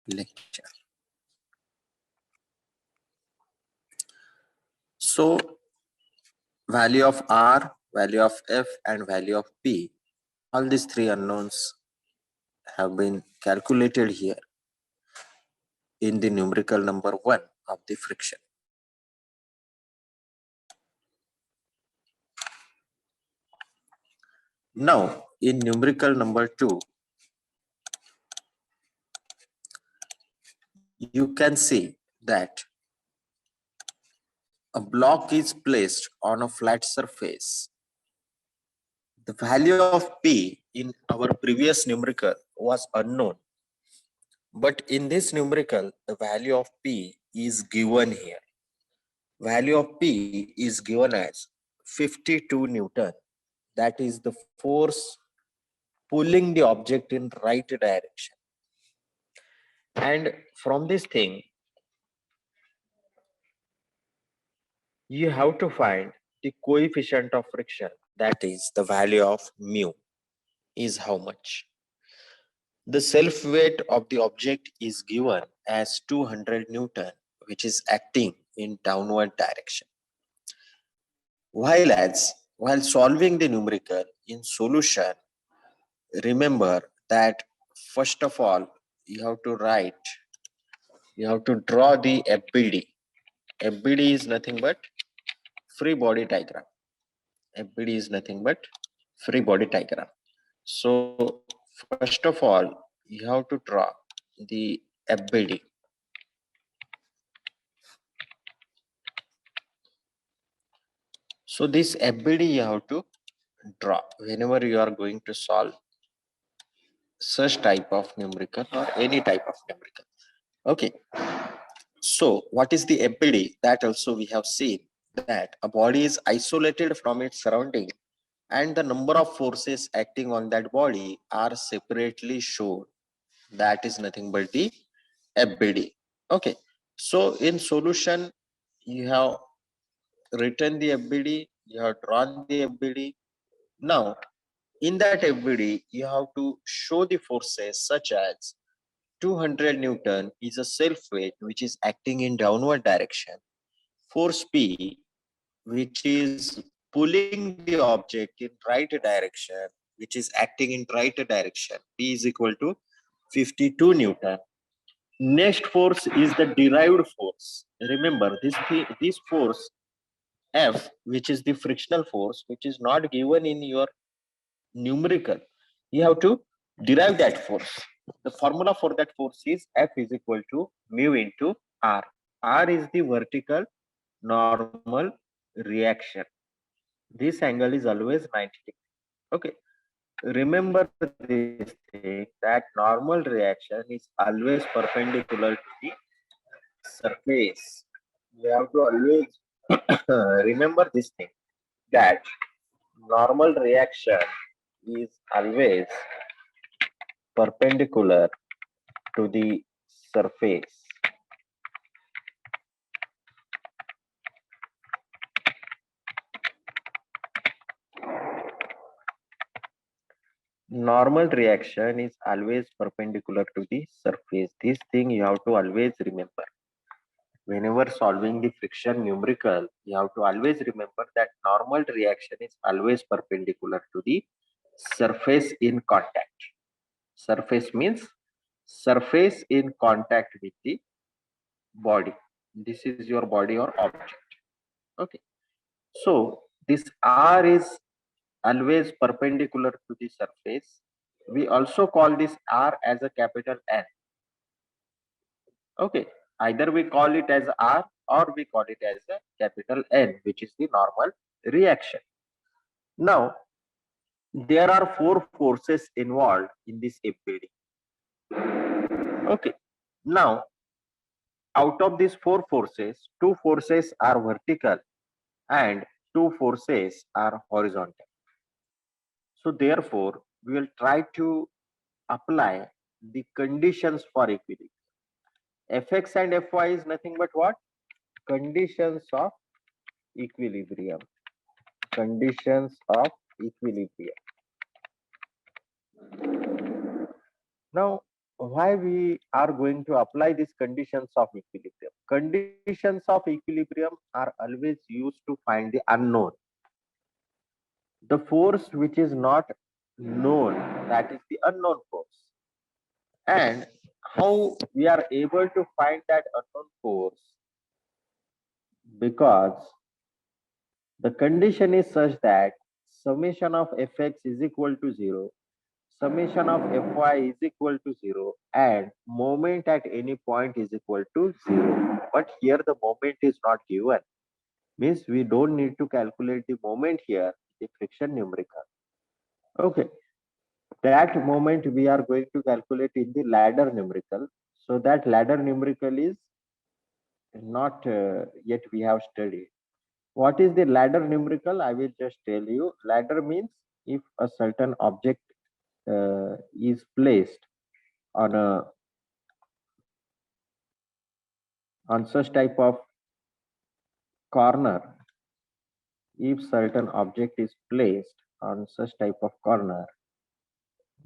lecture. So value of R, value of F, and value of P, all these three unknowns have been calculated here in the numerical number 1 of the friction. Now in numerical number 2, you can see that a block is placed on a flat surface. The value of P in our previous numerical was unknown, but in this numerical the value of P is given here. Value of P is given as 52 Newton. That is the force pulling the object in right direction. And from this thing, you have to find the coefficient of friction. That is the value of mu is how much. The self weight of the object is given as 200 Newton, which is acting in downward direction. While solving the numerical in solution, remember that first of all you have to draw the FBD. FBD is nothing but free body diagram. FBD is nothing but free body diagram. So first of all you have to draw the FBD. So this FBD you have to draw whenever you are going to solve such type of numerical or any type of numerical. Okay, so what is the FBD? That also we have seen that a body is isolated from its surrounding and the number of forces acting on that body are separately shown. That is nothing but the FBD. Okay, so in solution you have written the FBD, you have drawn the FBD. Now in that FBD you have to show the forces such as 200 Newton is a self weight which is acting in downward direction. Force P which is pulling the object in right direction, which is acting in right direction. P is equal to 52 Newton. Next force is the derived force. Remember this force F, which is the frictional force, which is not given in your numerical. You have to derive that force. The formula for that force is F is equal to mu into R. R is the vertical normal reaction. This angle is always 90 degrees. Okay. Remember this thing that normal reaction is always perpendicular to the surface. You have to always remember this thing that normal reaction is always perpendicular to the surface. Normal reaction is always perpendicular to the surface. This thing you have to always remember. Whenever solving the friction numerical, you have to always remember that normal reaction is always perpendicular to the surface in contact. Surface means surface in contact with the body. This is your body or object. Okay. So this R is always perpendicular to the surface. We also call this R as a capital N. Okay, either we call it as R or we call it as a capital N, which is the normal reaction. Now, there are 4 forces involved in this FBD. Okay, now out of these 4 forces, 2 forces are vertical and 2 forces are horizontal. So therefore, we will try to apply the conditions for equilibrium. Fx and Fy is nothing but what? Conditions of equilibrium. Conditions of equilibrium. Now, why we are going to apply these conditions of equilibrium. Conditions of equilibrium are always used to find the unknown. The force which is not known, that is the unknown force. And how we are able to find that unknown force? Because the condition is such that summation of fx is equal to 0, summation of fy is equal to 0, and moment at any point is equal to 0. But here the moment is not given. Means we don't need to calculate the moment here, the friction numerical. Okay, that moment we are going to calculate in the ladder numerical. So that ladder numerical is not yet we have studied. What is the ladder numerical? I will just tell you. Ladder means if a certain object is placed on such type of corner, if certain object is placed on such type of corner,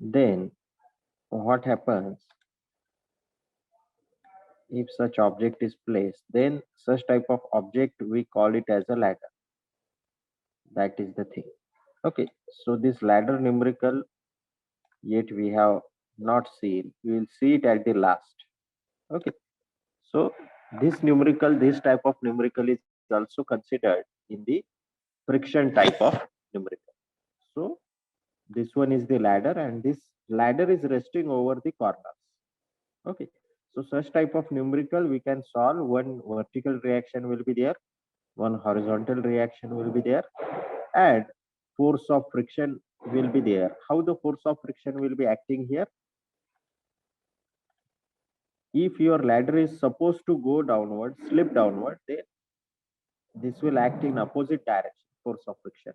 then what happens? If such object is placed, then such type of object we call it as a ladder. That is the thing. Okay, so this ladder numerical yet we have not seen. We will see it at the last. Okay, so this numerical, this type of numerical is also considered in the friction type of numerical. So this one is the ladder, and this ladder is resting over the corners. Okay, so such type of numerical we can solve. One vertical reaction will be there, one horizontal reaction will be there, and force of friction will be there. How the force of friction will be acting here? If your ladder is supposed to go downward, slip downward, then this will act in opposite direction, force of friction.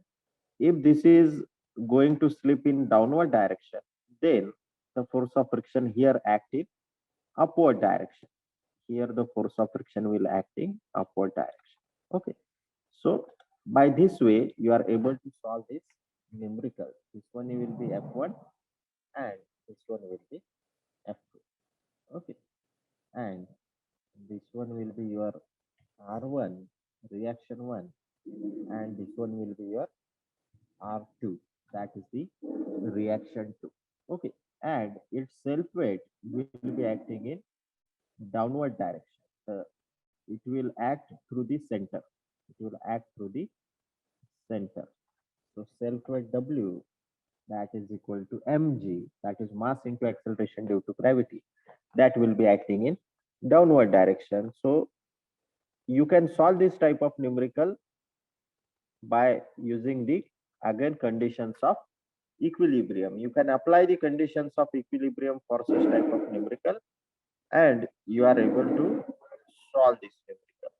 If this is going to slip in downward direction, then the force of friction here act in upward direction. Here the force of friction will act in upward direction. Okay, so by this way you are able to solve this numerical. This one will be F1 and this one will be F2. Okay, and this one will be your R1 reaction 1, and this one will be your R2, that is the reaction 2. Okay, and its self weight will be acting in downward direction. It will act through the center. It will act through the center. So self weight W, that is equal to mg, that is mass into acceleration due to gravity, that will be acting in downward direction. So you can solve this type of numerical by using the again conditions of equilibrium. You can apply the conditions of equilibrium for such type of numerical, and you are able to solve this numerical.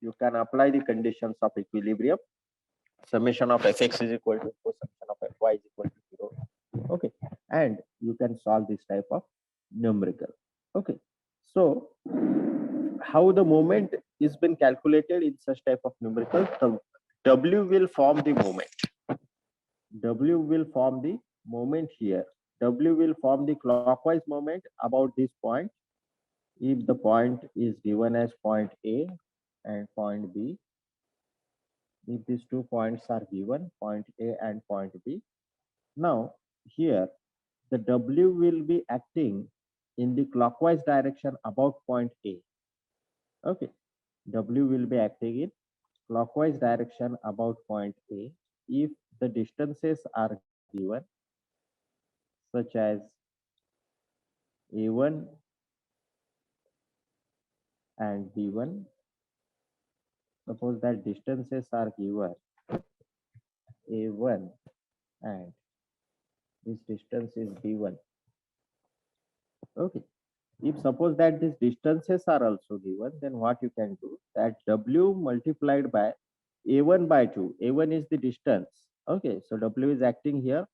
You can apply the conditions of equilibrium. Summation of fx is equal to 4, summation of fy is equal to 0. Okay, and you can solve this type of numerical. Okay, so how the moment is been calculated in such type of numerical? So W will form the moment. W will form the moment here. W will form the clockwise moment about this point. If the point is given as point A and point B, if these 2 points are given, point A and point B, now here the W will be acting in the clockwise direction about point A. Okay, W will be acting in clockwise direction about point A if the distances are given, such as A1 and B1. Suppose that distances are given A1 and this distance is B1. Okay, if suppose that these distances are also given, then what you can do, that W multiplied by A1 by 2. A1 is the distance. Okay, so W is acting here.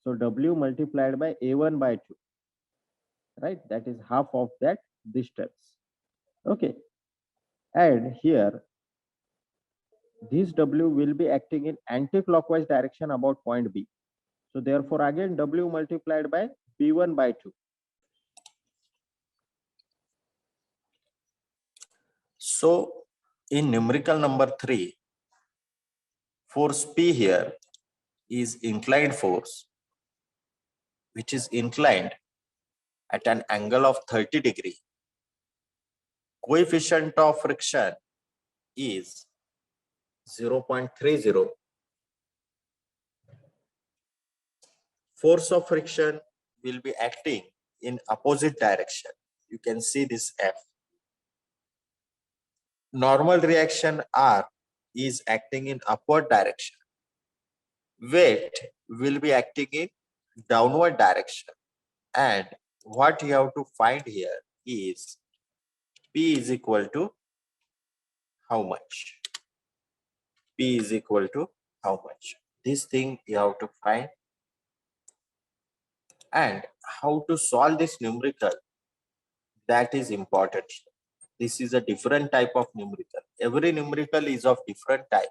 So W multiplied by A1 by 2, right? That is half of that distance. Okay, and here this W will be acting in anti-clockwise direction about point B. So therefore again W multiplied by B1 by 2. So in numerical number 3, force P here is inclined force, which is inclined at an angle of 30 degree. Coefficient of friction is 0.30. Force of friction will be acting in opposite direction. You can see this F. Normal reaction R is acting in upward direction. Weight will be acting in downward direction. And what you have to find here is P is equal to how much? P is equal to how much? This thing you have to find. And how to solve this numerical, that is important. This is a different type of numerical. Every numerical is of different type.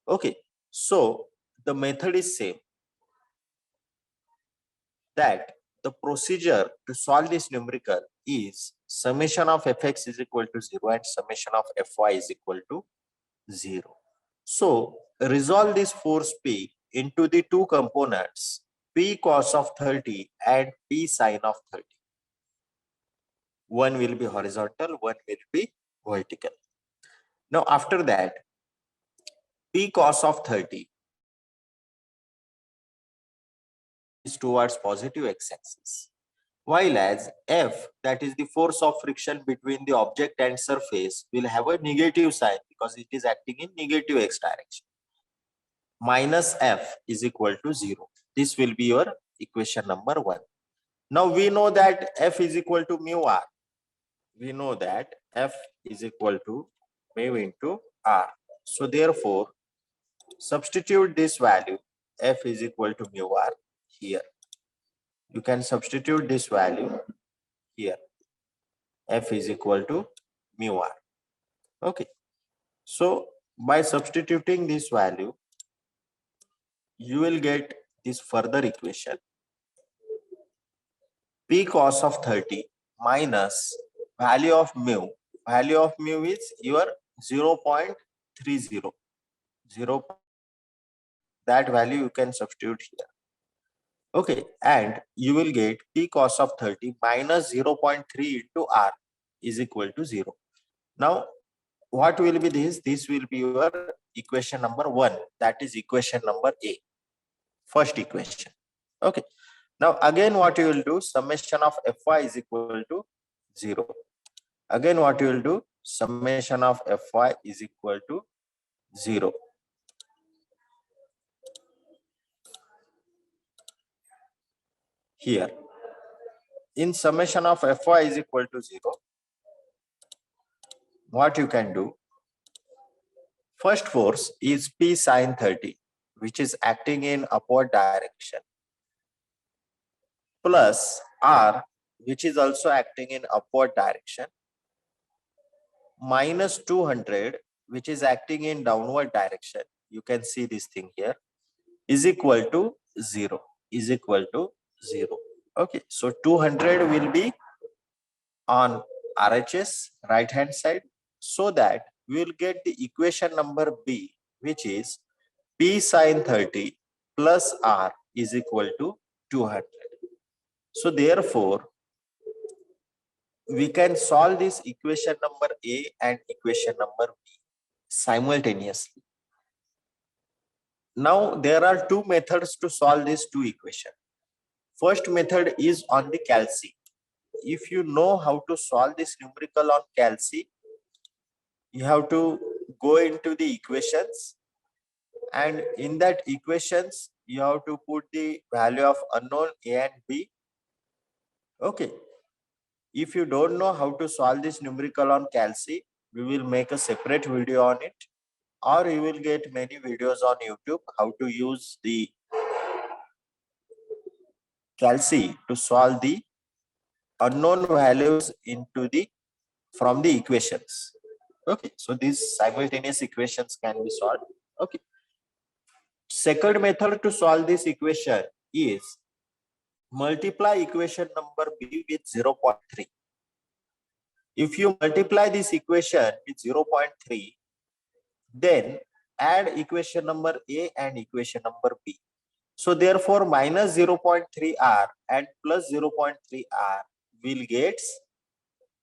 Okay, so the method is same. That the procedure to solve this numerical is summation of Fx is equal to 0 and summation of Fy is equal to 0. So resolve this force P into the two components, P cos of 30 and P sin of 30. One will be horizontal, one will be vertical. Now after that, P cos of 30 is towards positive x-axis, while as F, that is the force of friction between the object and surface, will have a negative sign because it is acting in negative x direction. Minus F is equal to 0. This will be your equation number 1. Now we know that F is equal to mu R. We know that F is equal to mu into R. So therefore, substitute this value, F is equal to mu R here. You can substitute this value here. F is equal to mu R. Okay. So by substituting this value, you will get this further equation. P cos of 30 minus value of mu. Value of mu is your 0.30. That value you can substitute here. Okay, and you will get P cos of 30 minus 0.3 into R is equal to 0. Now, what will be this? This will be your equation number 1. That is equation number A. First equation. Okay. Now, again, what you will do? Summation of Fy is equal to 0. Again, what you will do? Summation of Fy is equal to 0. Here, in summation of Fy is equal to 0, what you can do? First force is P sin 30, which is acting in upward direction, plus R, which is also acting in upward direction, minus 200, which is acting in downward direction. You can see this thing here, is equal to 0. Is equal to 0. Okay, so 200 will be on RHS, right hand side, so that we will get the equation number B, which is P sin 30 plus R is equal to 200. So therefore, we can solve this equation number A and equation number B simultaneously. Now there are two methods to solve these two equations. First method is on the calci. If you know how to solve this numerical on calci, you have to go into the equations, and in that equations you have to put the value of unknown A and B. Okay. If you don't know how to solve this numerical on calci, we will make a separate video on it, or you will get many videos on YouTube how to use the calci to solve the unknown values into the from the equations. Okay, so these simultaneous equations can be solved. Okay. Second method to solve this equation is multiply equation number B with 0.3. If you multiply this equation with 0.3, then add equation number A and equation number B. So therefore minus 0.3 R and plus 0.3 R will get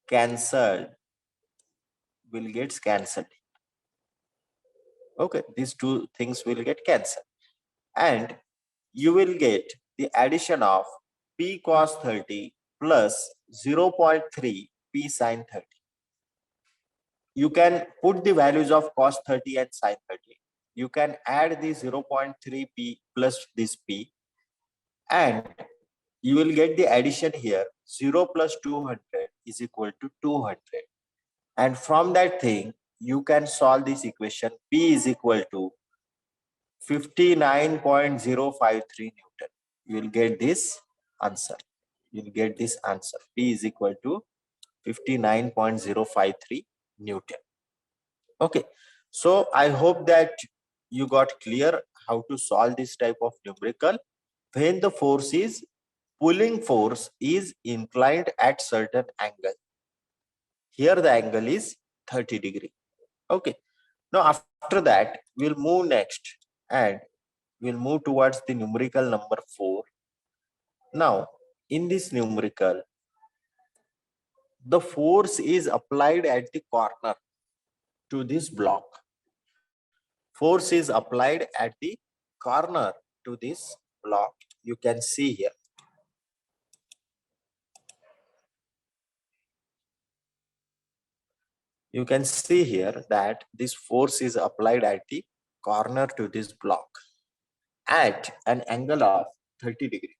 cancelled. Okay, these two things will get cancelled. And you will get the addition of P cos 30 plus 0.3 P sin 30. You can put the values of cos 30 and sin 30. You can add the 0.3 P plus this P, and you will get the addition here. 0 plus 200 is equal to 200. And from that thing, you can solve this equation. P is equal to 59.053 Newton. You will get this answer. P is equal to 59.053 Newton. Okay. So I hope that you got clear how to solve this type of numerical when the pulling force is inclined at certain angle. Here the angle is 30 degree. Okay. Now after that, we'll move next and we'll move towards the numerical number 4. Now, in this numerical, the force is applied at the corner to this block. Force is applied at the corner to this block. You can see here. You can see here that this force is applied at the corner to this block at an angle of 30 degree.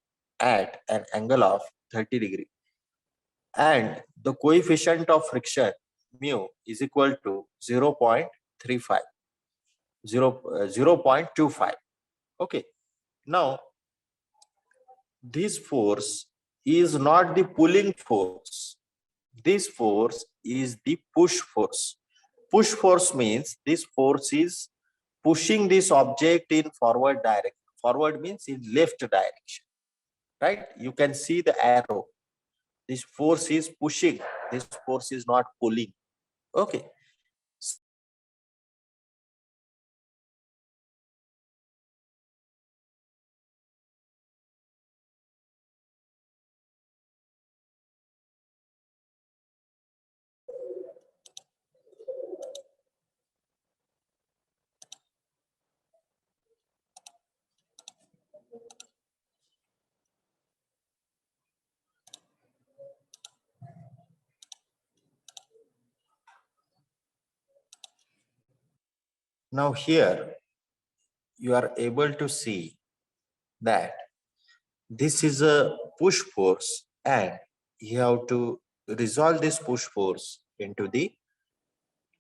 And the coefficient of friction mu is equal to 0.35, 0.25. Okay. Now, this force is not the pulling force. This force is the push force. Push force means this force is pushing this object in forward direction. Forward means in left direction, right? You can see the arrow. This force is pushing. This force is not pulling. Okay. Now here you are able to see that this is a push force, and you have to resolve this push force into the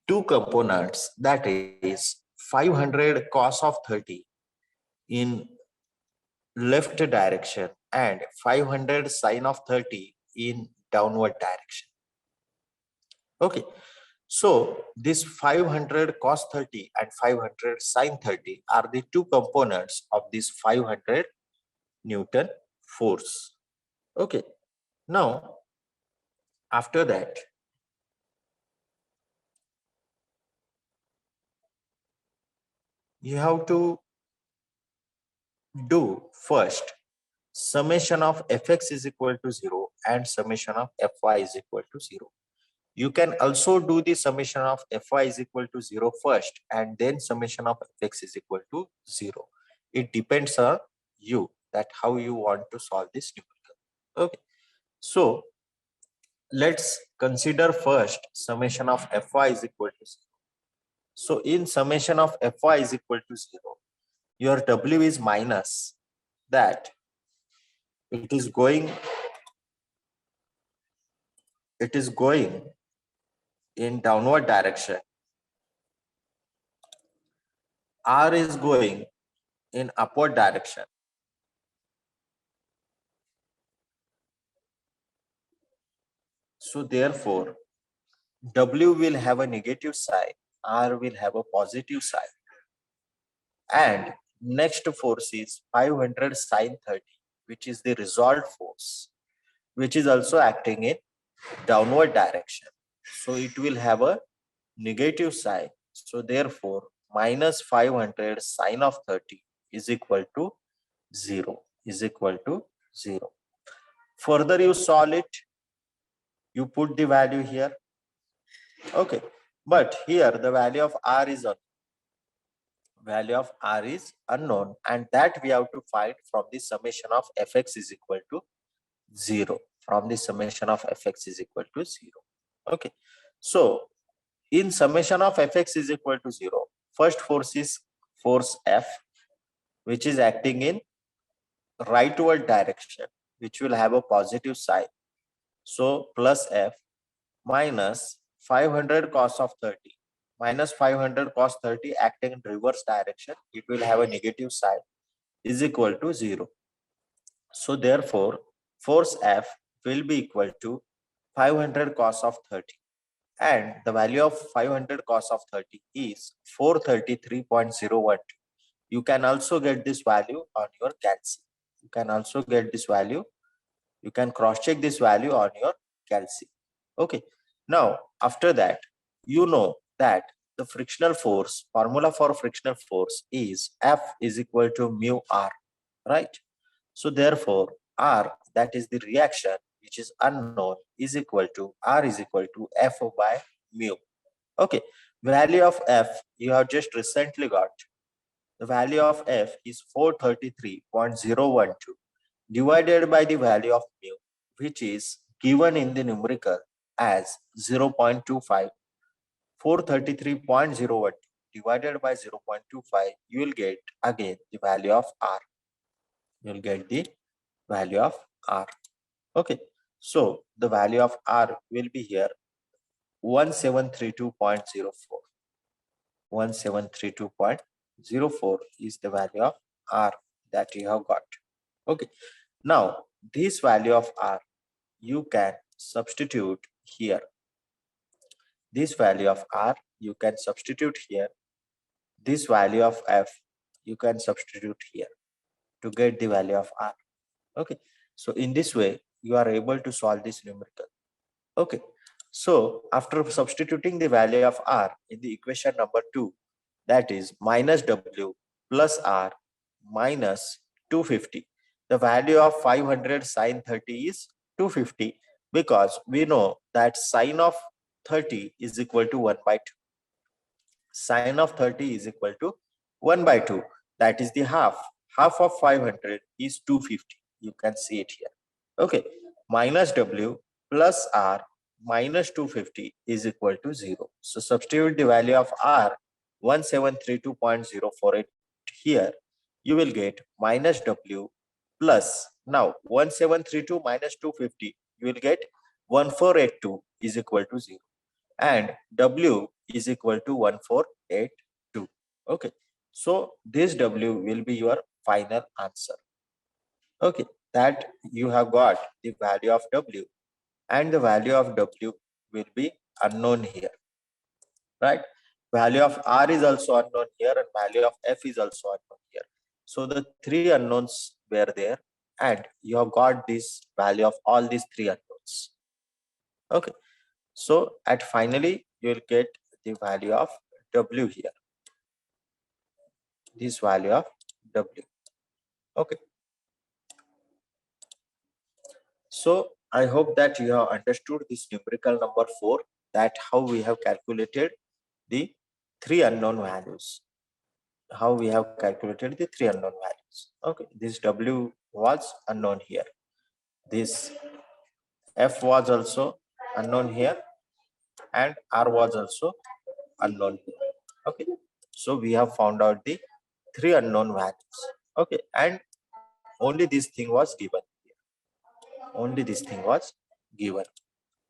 two components, that is 500 cos of 30 in left direction and 500 sin of 30 in downward direction. Okay. So this 500 cos 30 and 500 sin 30 are the two components of this 500 Newton force. Okay. Now, after that, you have to do first summation of Fx is equal to 0 and summation of Fy is equal to 0. You can also do the summation of Fy is equal to 0 first and then summation of Fx is equal to 0. It depends on you that how you want to solve this numerical. Okay. So let's consider first summation of Fy is equal to 0. So in summation of Fy is equal to 0, your W is minus that it is going in downward direction. R is going in upward direction. So therefore, W will have a negative sign, R will have a positive sign. And next force is 500 sin 30, which is the resolved force, which is also acting in downward direction. So it will have a negative sign. So therefore, minus 500 sine of 30 is equal to 0. Is equal to 0. Further you solve it. You put the value here. Okay. But here the value of r is unknown, and that we have to find from the summation of fx is equal to 0. From the summation of fx is equal to 0. Okay. So in summation of fx is equal to 0, first force is force F, which is acting in rightward direction, which will have a positive sign. So plus F minus 500 cos of 30 minus 500 cos 30 acting in reverse direction, it will have a negative sign, is equal to 0. So therefore, force F will be equal to 500 cos of 30. And the value of 500 cos of 30 is 433.01. You can also get this value on your calc. You can also get this value. You can cross check this value on your calc. Okay. Now, after that, you know that the frictional force, formula for frictional force is F is equal to mu R, right? So therefore, R, that is the reaction, which is unknown, is equal to R is equal to F by mu. Okay. Value of F, you have just recently got. The value of F is 433.012 divided by the value of mu, which is given in the numerical as 0.25. 433.012 divided by 0.25, you will get again the value of R. You will get the value of R. Okay. So the value of R will be here 1732.04. 1732.04 is the value of R that you have got. Okay. Now, this value of R, you can substitute here. This value of R, you can substitute here. This value of F, you can substitute here to get the value of R. Okay. So in this way, you are able to solve this numerical. Okay. So after substituting the value of R in the equation number 2, that is minus W plus R minus 250. The value of 500 sine 30 is 250 because we know that sine of 30 is equal to 1 by 2. Sine of 30 is equal to 1 by 2. That is the half. Half of 500 is 250. You can see it here. Okay. Minus W plus R minus 250 is equal to 0. So substitute the value of R 1732.048 here. You will get minus W plus, now 1732 minus 250, you will get 1482 is equal to 0. And W is equal to 1482. Okay. So this W will be your final answer. Okay. That you have got the value of W, and the value of W will be unknown here, right? Value of R is also unknown here, and value of F is also unknown here. So the three unknowns were there, and you have got this value of all these three unknowns. Okay. So at finally, you will get the value of W here. This value of W. Okay. So I hope that you have understood this numerical number 4, that how we have calculated the three unknown values. How we have calculated the three unknown values. Okay. This W was unknown here. This F was also unknown here, and R was also unknown here. Okay. So we have found out the three unknown values. Okay. And only this thing was given here. Only this thing was given.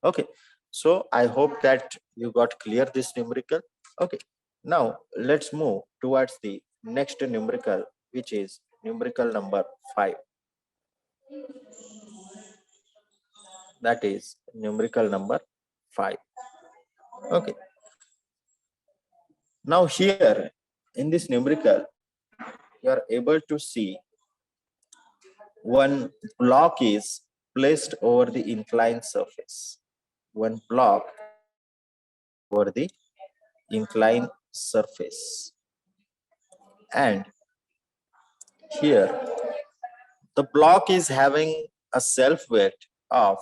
Okay. So I hope that you got clear this numerical. Okay. Now let's move towards the next numerical, which is numerical number 5. That is numerical number 5. Okay. Now here in this numerical, you are able to see one block is placed over the inclined surface. One block over the inclined surface. And here the block is having a self weight of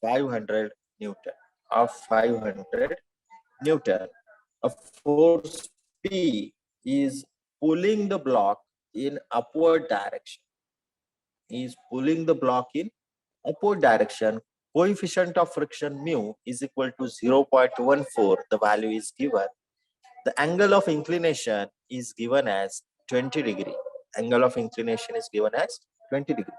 500 Newton. A force P is pulling the block in upward direction. Coefficient of friction mu is equal to 0.14. The value is given. The angle of inclination is given as 20 degree. Angle of inclination is given as 20 degree.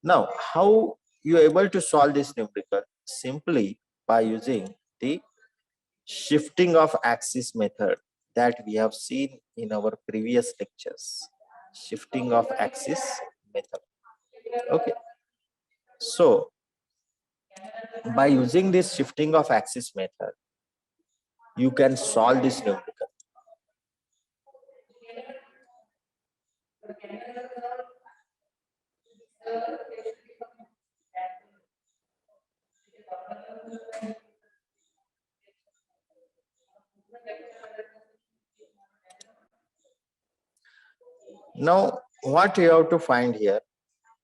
Now, how you are able to solve this numerical? Simply by using the shifting of axis method that we have seen in our previous lectures. Shifting of axis method. Okay. So, by using this shifting of axis method, you can solve this numerical. Now, what you have to find here?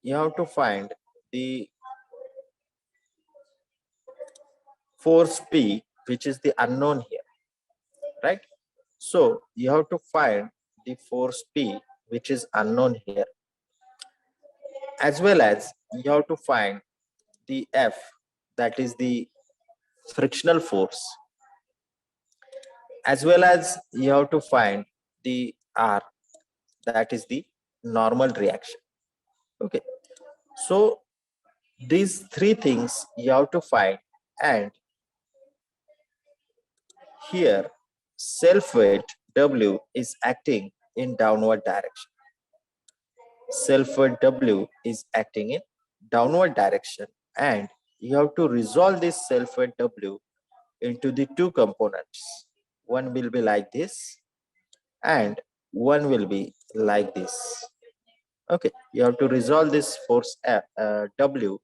You have to find the force P, which is the unknown here, right? So you have to find the force P, which is unknown here, as well as you have to find the F, that is the frictional force, as well as you have to find the R, that is the normal reaction. Okay, so these three things you have to find, and here self weight W is acting in downward direction. Self weight W is acting in downward direction, and you have to resolve this self weight W into the two components. One will be like this and one will be like this. Okay, you have to resolve this force W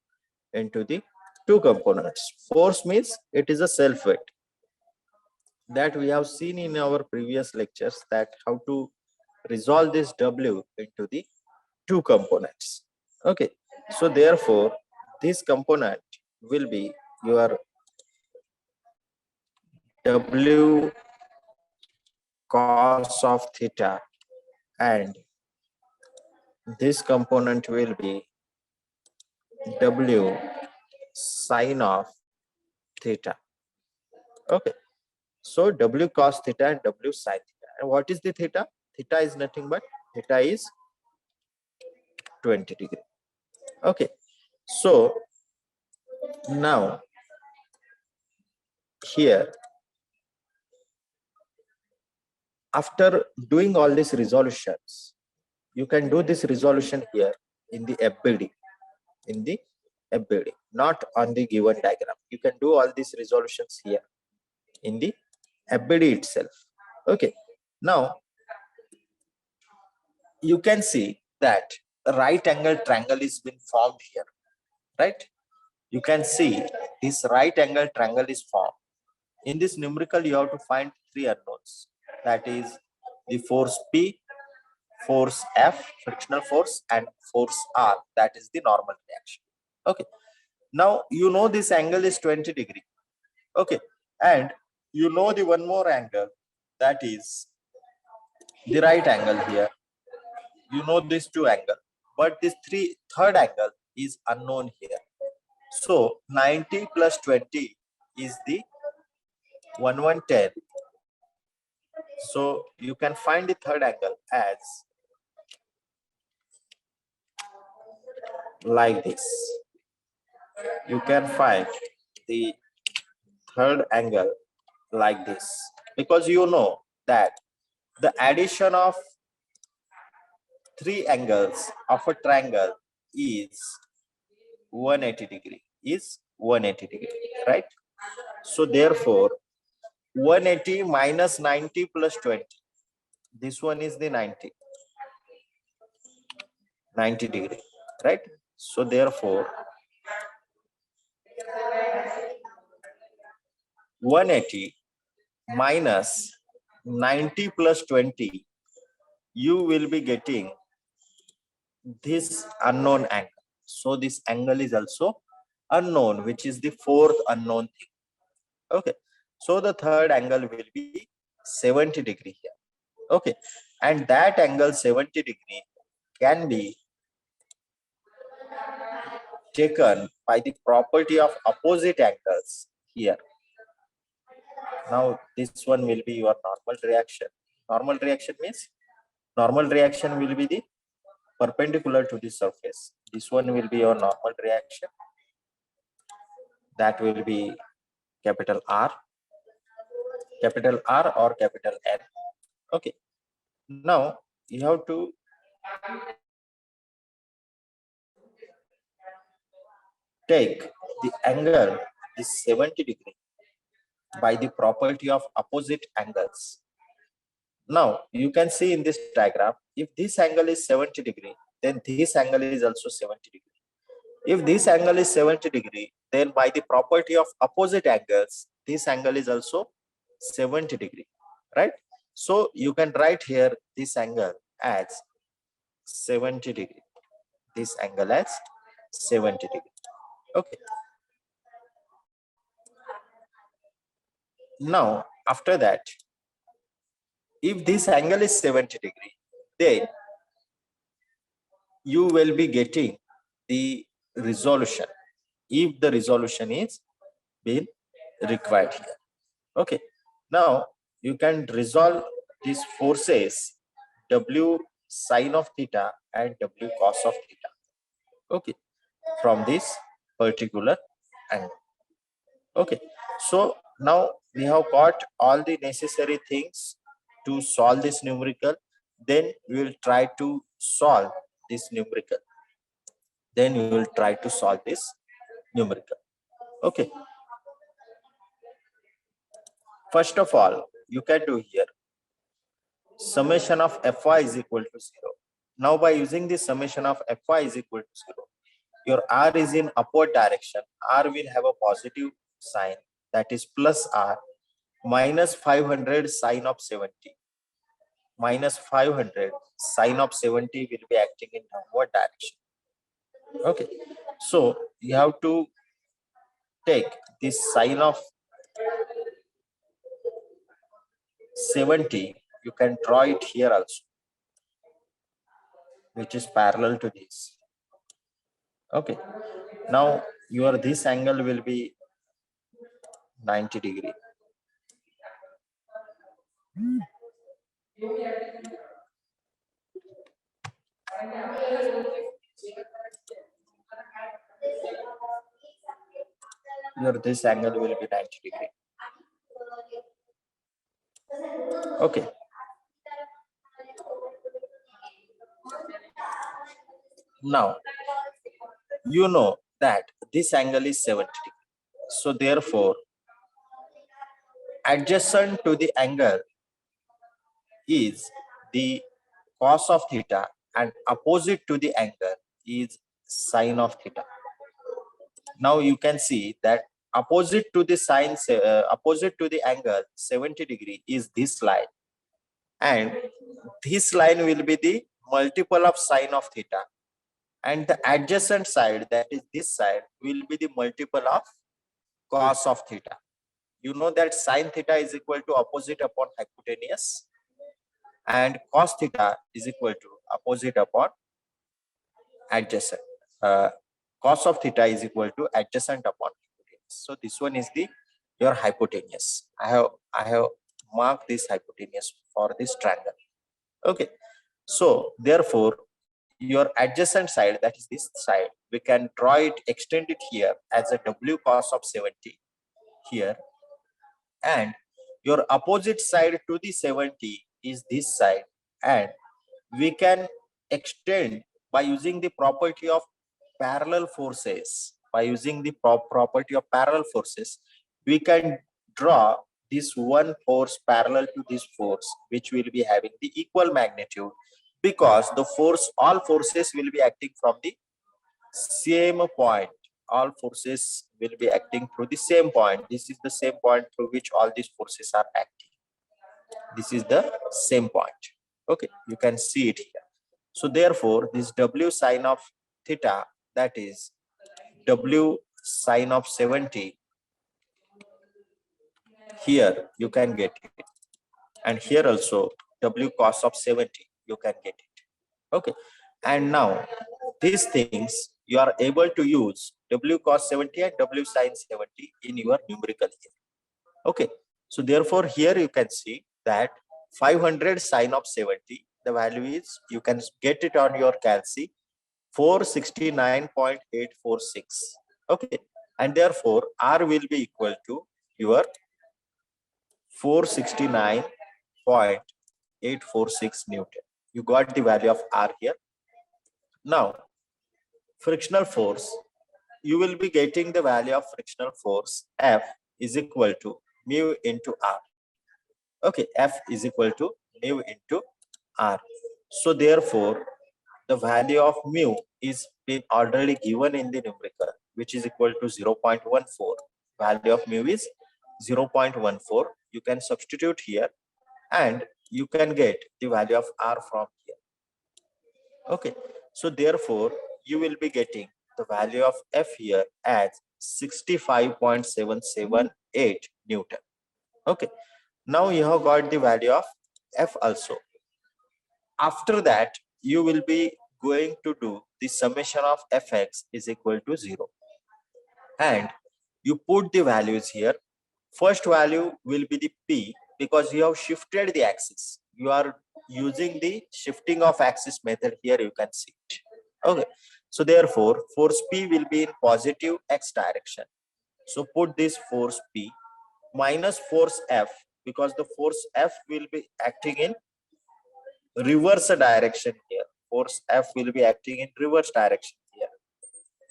into the two components. Force means it is a self weight that we have seen in our previous lectures, that how to resolve this W into the two components. Okay, so therefore this component will be your W cos of theta, and this component will be W sin of theta. Okay, so W cos theta and W sin theta. And what is the theta? Theta is nothing but theta is 20 degree. Okay, so now here, after doing all these resolutions, you can do this resolution here in the FBD, not on the given diagram. You can do all these resolutions here in the FBD itself. Okay, now you can see that a right angle triangle is been formed here, right? You can see this right angle triangle is formed. In this numerical, you have to find three unknowns, that is the force P, force F, frictional force, and force R, that is the normal reaction. Okay, now you know this angle is 20 degree. Okay, and you know the one more angle, that is the right angle here. You know these two angles, but this third angle is unknown here. So 90 plus 20 is the 1110. So you can find the third angle as like this. You can find the third angle like this, because you know that the addition of three angles of a triangle is 180 degree, right? So therefore 180 minus 90 plus 20, this one is the 90 degree, right? So therefore 180 minus 90 plus 20, you will be getting this unknown angle. So this angle is also unknown, which is the fourth unknown thing. Okay, so the third angle will be 70 degree here. Okay, and that angle 70 degree can be taken by the property of opposite angles here. Now this one will be your normal reaction. Normal reaction means normal reaction will be the perpendicular to the surface. This one will be your normal reaction. That will be capital R or capital N. Okay, now you have to take the angle is 70 degree by the property of opposite angles. Now you can see in this diagram, if this angle is 70 degree, then this angle is also 70 degree. If this angle is 70 degree, then by the property of opposite angles, this angle is also 70 degree, right? So you can write here this angle as 70 degree. This angle as 70 degree. Okay. Now, after that, if this angle is 70 degree, then you will be getting the resolution if the resolution is being required here. Okay, now you can resolve these forces W sine of theta and W cos of theta. Okay, from this particular angle. Okay, so now we have got all the necessary things to solve this numerical. Then we will try to solve this numerical. Then we will try to solve this numerical. Okay. First of all, you can do here summation of Fy is equal to 0. Now by using this summation of Fy is equal to 0, your R is in upward direction. R will have a positive sign, that is plus R, minus 500 sine of 70. Minus 500 sine of 70 will be acting in downward direction. Okay, so you have to take this sine of 70, you can draw it here also, which is parallel to this. Okay, now your this angle will be 90 degree. Your this angle will be 90 degree. Okay. Now you know that this angle is 70 degree. So therefore, adjacent to the angle is the cos of theta and opposite to the angle is sine of theta. Now you can see that opposite to the opposite to the angle 70 degree is this line, and this line will be the multiple of sine of theta, and the adjacent side, that is this side, will be the multiple of cos of theta. You know that sine theta is equal to opposite upon hypotenuse, and cos theta is equal to opposite upon adjacent. Cos of theta is equal to adjacent upon hypotenuse. So this one is the your hypotenuse. I have marked this hypotenuse for this triangle. Okay, so therefore your adjacent side, that is this side, we can draw it, extend it here as a W cos of 70 here, and your opposite side to the 70 is this side, and we can extend by using the property of parallel forces. By using the property of parallel forces, we can draw this one force parallel to this force, which will be having the equal magnitude, because the force, all forces will be acting from the same point. all forces will be acting through the same point. This is the same point through which all these forces are acting. This is the same point. Okay, you can see it here. So therefore, this W sine of theta, that is W sine of 70, here you can get it. And here also W cos of 70, you can get it. Okay, and now these things you are able to use W cos 70 and W sin 70 in your numerical here. Okay, so therefore here you can see that 500 sine of 70, the value is, you can get it on your calci, 469.846. Okay, and therefore R will be equal to your 469.846 Newton. You got the value of R here. Now, frictional force, you will be getting the value of frictional force F is equal to mu into R. Okay, F is equal to mu into R. So therefore, the value of mu is been already given in the numerical, which is equal to 0.14. Value of mu is 0.14. You can substitute here and you can get the value of R from here. Okay, so therefore you will be getting the value of F here as 65.778 Newton. Okay, now you have got the value of F also. After that, you will be going to do the summation of Fx is equal to 0. And you put the values here. First value will be the P, because you have shifted the axis. You are using the shifting of axis method here, you can see it. Okay, so therefore force P will be in positive X direction. So put this force P minus force F, because the force F will be acting in reverse direction here. Force F will be acting in reverse direction here.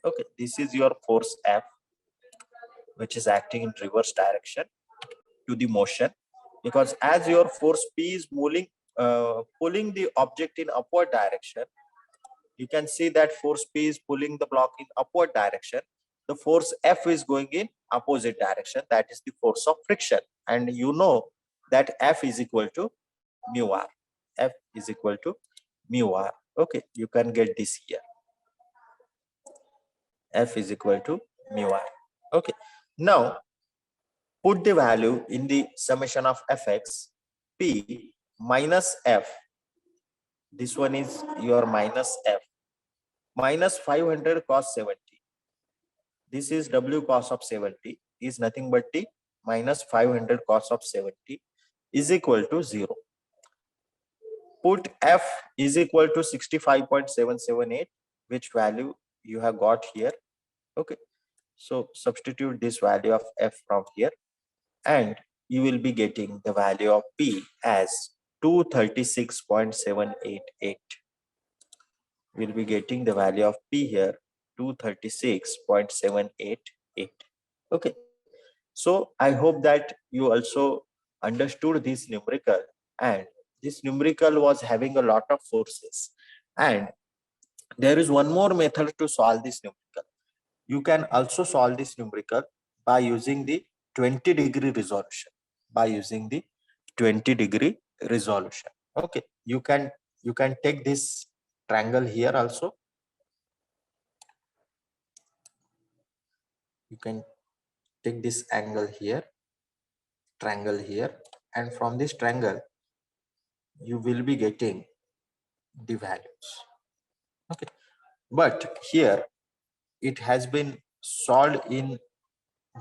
Okay, this is your force F, which is acting in reverse direction to the motion, because as your force P is moving, pulling the object in upward direction, you can see that force P is pulling the block in upward direction. The force F is going in opposite direction. That is the force of friction. And you know that F is equal to mu R. F is equal to mu R. Okay, you can get this here. F is equal to mu R. Okay, now put the value in the summation of Fx, P minus F. This one is your minus F. Minus 500 cos 70. This is W cos of 70 is nothing but the minus 500 cos of 70 is equal to 0. Put F is equal to 65.778, which value you have got here. Okay, so substitute this value of F from here and you will be getting the value of P as 236.788. We'll be getting the value of P here 236.788. Okay, so I hope that you also understood this numerical, and this numerical was having a lot of forces. And there is one more method to solve this numerical. You can also solve this numerical by using the 20-degree resolution. By using the 20-degree resolution. Okay, you can take this triangle here also. You can take this angle here, triangle here, and from this triangle you will be getting the values. Okay, but here it has been solved in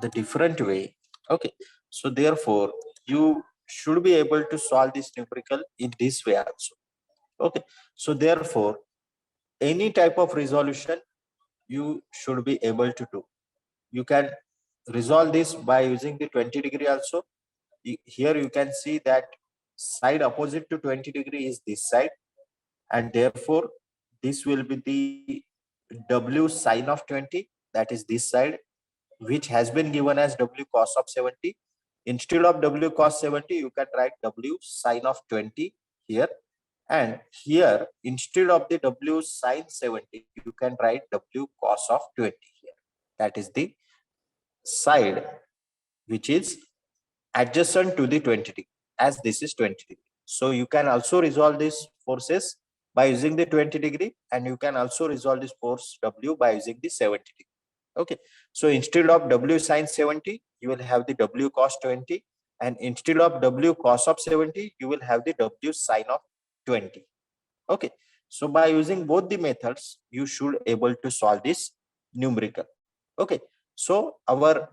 the different way. Okay, so therefore you should be able to solve this numerical in this way also. Okay, so therefore any type of resolution you should be able to do. You can resolve this by using the 20-degree also. Here you can see that side opposite to 20-degree is this side, and therefore this will be the W sine of 20, that is this side, which has been given as W cos of 70. Instead of W cos 70, you can write W sine of 20 here. And here, instead of the W sine 70, you can write W cos of 20 here. that is the side which is adjacent to the 20 degree, as this is 20 degree. So you can also resolve these forces by using the 20 degree, and you can also resolve this force W by using the 70 degree. Okay, so instead of W sine 70, you will have the W cos 20, and instead of W cos of 70, you will have the W sine of 20. Okay, so by using both the methods, you should able to solve this numerical. Okay, so our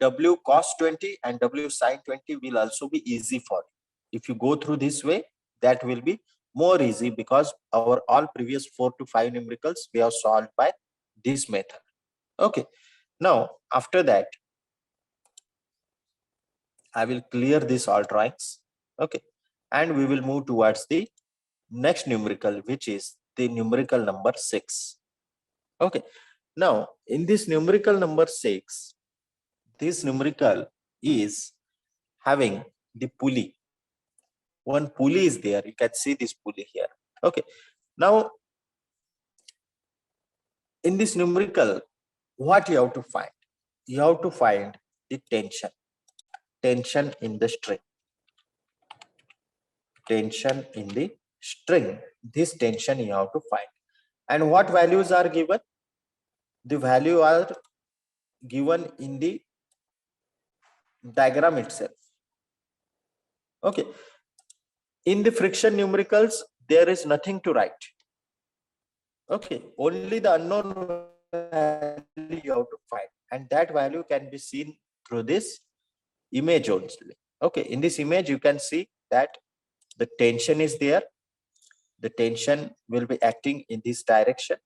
W cos 20 and W sine 20 will also be easy for you. If you go through this way, that will be more easy, because our all previous 4 to 5 numericals we have solved by this method. Okay, now after that, I will clear this all drawings. Okay, and we will move towards the next numerical, which is the numerical number 6. Okay, now in this numerical number 6, this numerical is having the pulley. One pulley is there. You can see this pulley here. Okay, now in this numerical, what you have to find? You have to find the tension in the string. Tension in the string. This tension you have to find. And what values are given? The value are given in the diagram itself. Okay, in the friction numericals, there is nothing to write. Okay, only the unknown value you have to find, and that value can be seen through this image only. Okay, in this image you can see that the tension is there. The tension will be acting in this direction.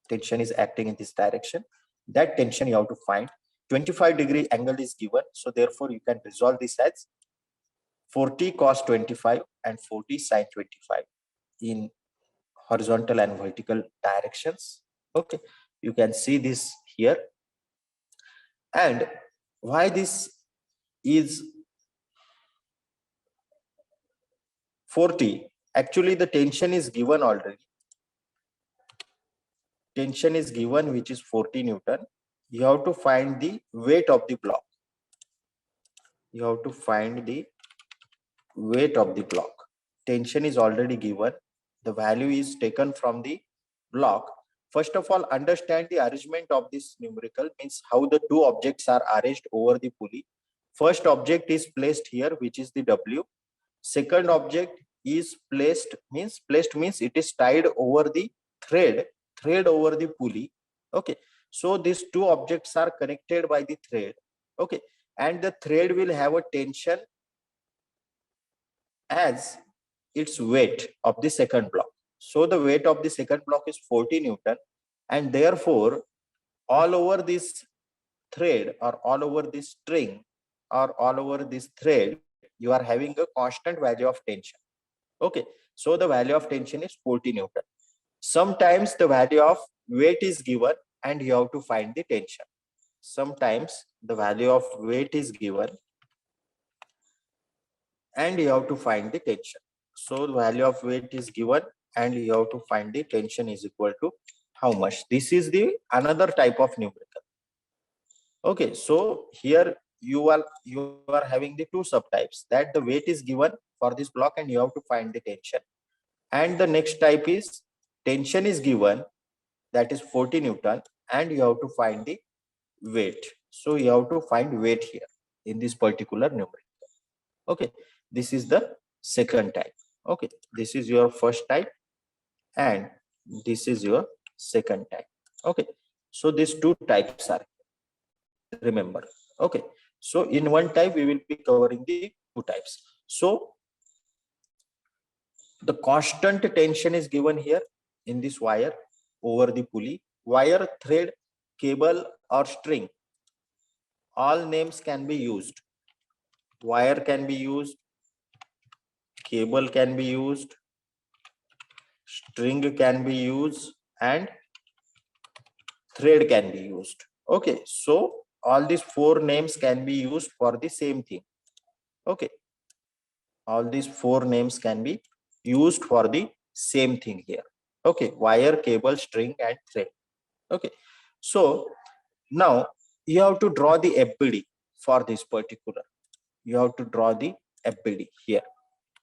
Tension is acting in this direction. That tension you have to find. 25 degree angle is given, so therefore you can resolve this as 40 cos 25 and 40 sin 25 in horizontal and vertical directions. Okay, you can see this here. And why this is 40? Actually, the tension is given already. Tension is given, which is 40 Newton. You have to find the weight of the block. You have to find the weight of the block. Tension is already given. The value is taken from the block. First of all, understand the arrangement of this numerical, means how the two objects are arranged over the pulley. First object is placed here, which is the W. Second object is placed means it is tied over the thread over the pulley. Okay, so these two objects are connected by the thread. Okay, and the thread will have a tension as its weight of the second block. So the weight of the second block is 40 Newton, and therefore all over this thread or all over this string or all over this thread, you are having a constant value of tension. Okay, so the value of tension is 40 Newton. Sometimes the value of weight is given and you have to find the tension. Sometimes the value of weight is given and you have to find the tension. So the value of weight is given and you have to find the tension is equal to how much. This is the another type of numerical. Okay, so here you are having the two subtypes, that the weight is given for this block and you have to find the tension. And the next type is tension is given, that is 40 Newton, and you have to find the weight. So you have to find weight here in this particular numerical. Okay, this is the second type. Okay, this is your first type and this is your second type. Okay, so these two types are, remember. Okay, so in one type we will be covering the two types. So the constant tension is given here in this wire over the pulley. Wire, thread, cable or string, all names can be used. Wire can be used, cable can be used, string can be used, and thread can be used. Okay, so all these four names can be used for the same thing. Okay, all these four names can be used for the same thing here. Okay, wire, cable, string and thread. Okay, so Now you have to draw the FBD for this particular. You have to draw the FBD here.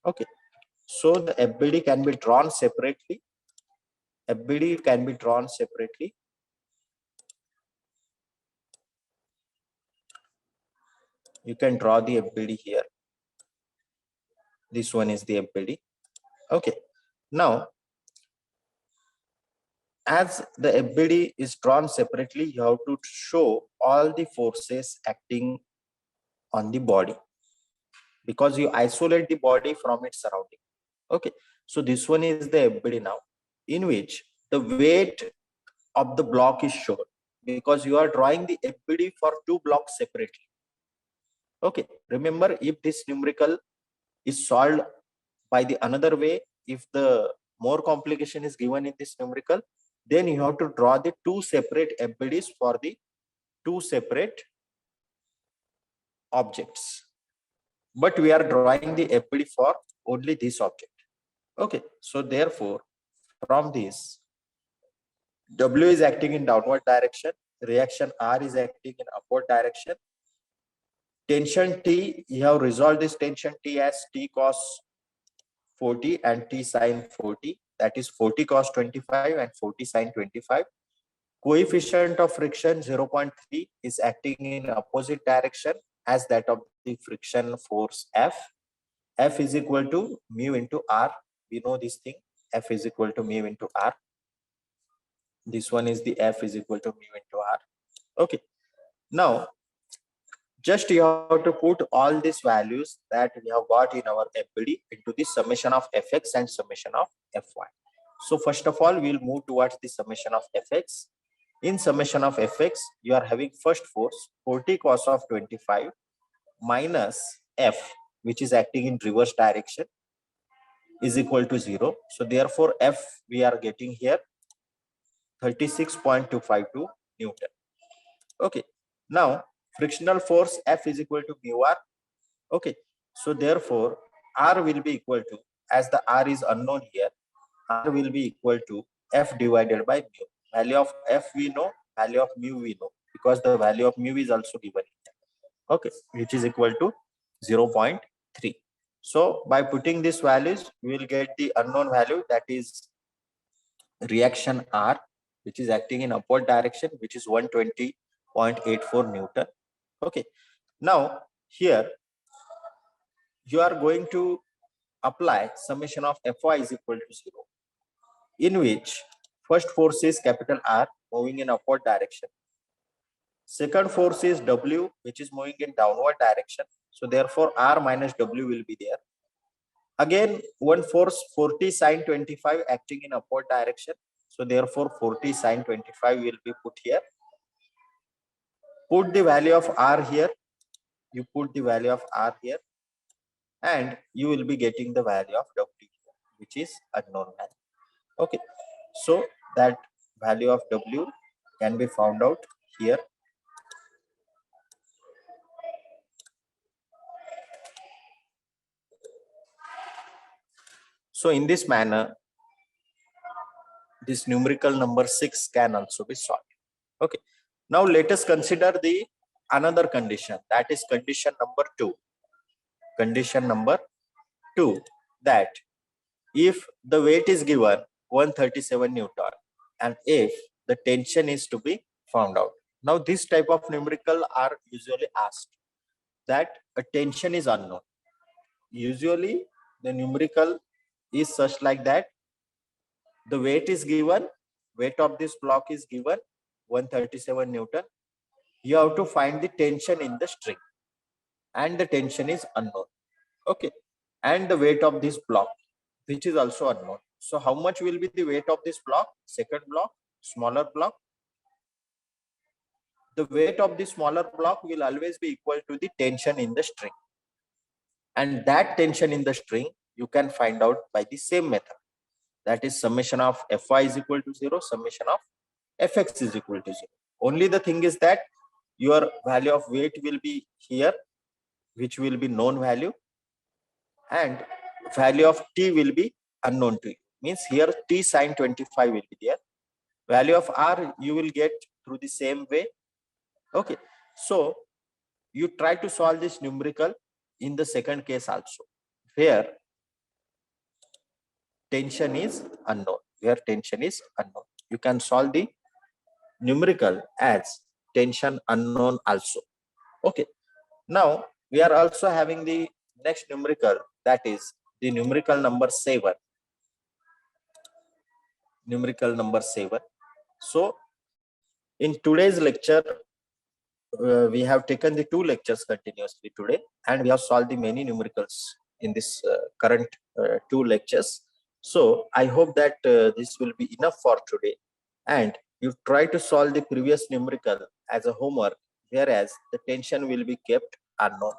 Okay. So the FBD can be drawn separately. FBD can be drawn separately. You can draw the FBD here. This one is the FBD. Okay. Now, as the FBD is drawn separately, you have to show all the forces acting on the body, because you isolate the body from its surrounding. Okay. So this one is the FBD now, in which the weight of the block is shown, because you are drawing the FBD for two blocks separately. Okay. Remember, if this numerical is solved by the another way, if the more complication is given in this numerical, then you have to draw the two separate FBDs for the two separate objects. But we are drawing the FBD for only this object. Okay. So therefore, from this, W is acting in downward direction, reaction R is acting in upward direction. Tension T, you have resolved this tension T as T cos 40 and T sin 40, that is 40 cos 25 and 40 sin 25. Coefficient of friction 0.3 is acting in opposite direction as that of the friction force F. F is equal to mu into R. We know this thing. F is equal to mu into R. This one is the F is equal to mu into R. Okay. Now, just you have to put all these values that we have got in our FBD into the summation of Fx and summation of Fy. So first of all, we'll move towards the summation of Fx. In summation of Fx, you are having first force 40 cos of 25 minus F, which is acting in reverse direction, is equal to 0. So therefore, F we are getting here 36.252 Newton. Okay. Now, frictional force F is equal to mu R. Okay. So therefore, R will be equal to, as the R is unknown here, R will be equal to F divided by mu. Value of F we know, value of mu we know, because the value of mu is also given here. Okay, which is equal to 0.3. So by putting these values, we will get the unknown value, that is reaction R, which is acting in upward direction, which is 120.84 Newton. Okay. Now here you are going to apply summation of Fy is equal to 0, in which first force is capital R moving in upward direction. Second force is W, which is moving in downward direction. So therefore, R minus W will be there. Again, one force 40 sin 25 acting in upward direction. So therefore, 40 sin 25 will be put here. Put the value of R here. You put the value of R here, and you will be getting the value of W here, which is unknown value. Okay. So that value of W can be found out here. So in this manner, this numerical number 6 can also be solved. Okay. Now let us consider the another condition, that is condition number 2. Condition number 2, that if the weight is given 137 Newton and if the tension is to be found out. Now this type of numerical are usually asked, that a tension is unknown. Usually the numerical is such like that the weight is given, weight of this block is given 137 Newton. You have to find the tension in the string, and the tension is unknown. Okay. And the weight of this block, which is also unknown. So how much will be the weight of this block? Second block, smaller block. The weight of the smaller block will always be equal to the tension in the string. And that tension in the string you can find out by the same method. That is summation of Fy is equal to 0, summation of Fx is equal to 0. Only the thing is that your value of weight will be here, which will be known value, and value of T will be unknown to you. Means here T sin 25 will be there. Value of R you will get through the same way. Okay, so you try to solve this numerical in the second case also, where tension is unknown. You can solve the numerical as tension unknown also. Okay, now we are also having the next numerical, that is the numerical number 7. So in today's lecture, we have taken the 2 lectures continuously today, and we have solved the many numericals in this current 2 lectures. So I hope that this will be enough for today, and you try to solve the previous numerical as a homework, whereas the tension will be kept unknown.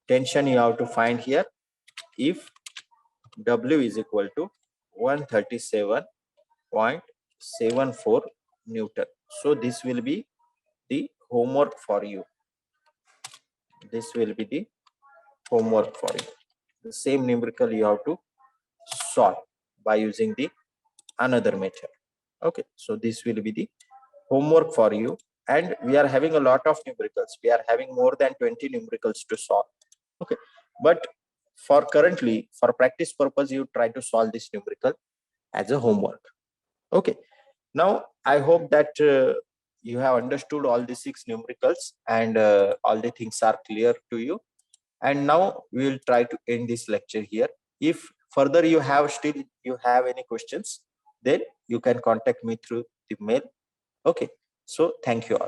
Tension you have to find here. If W is equal to 137.74 Newton. So this will be the homework for you. The same numerical you have to solve by using the another method. Okay, so this will be the homework for you, and we are having a lot of numericals. We are having more than 20 numericals to solve. Okay, but for practice purpose, you try to solve this numerical as a homework. Okay, now I hope that you have understood all the 6 numericals, and all the things are clear to you. And now we will try to end this lecture here. If further you have any questions, then you can contact me through the mail. Okay, so thank you all.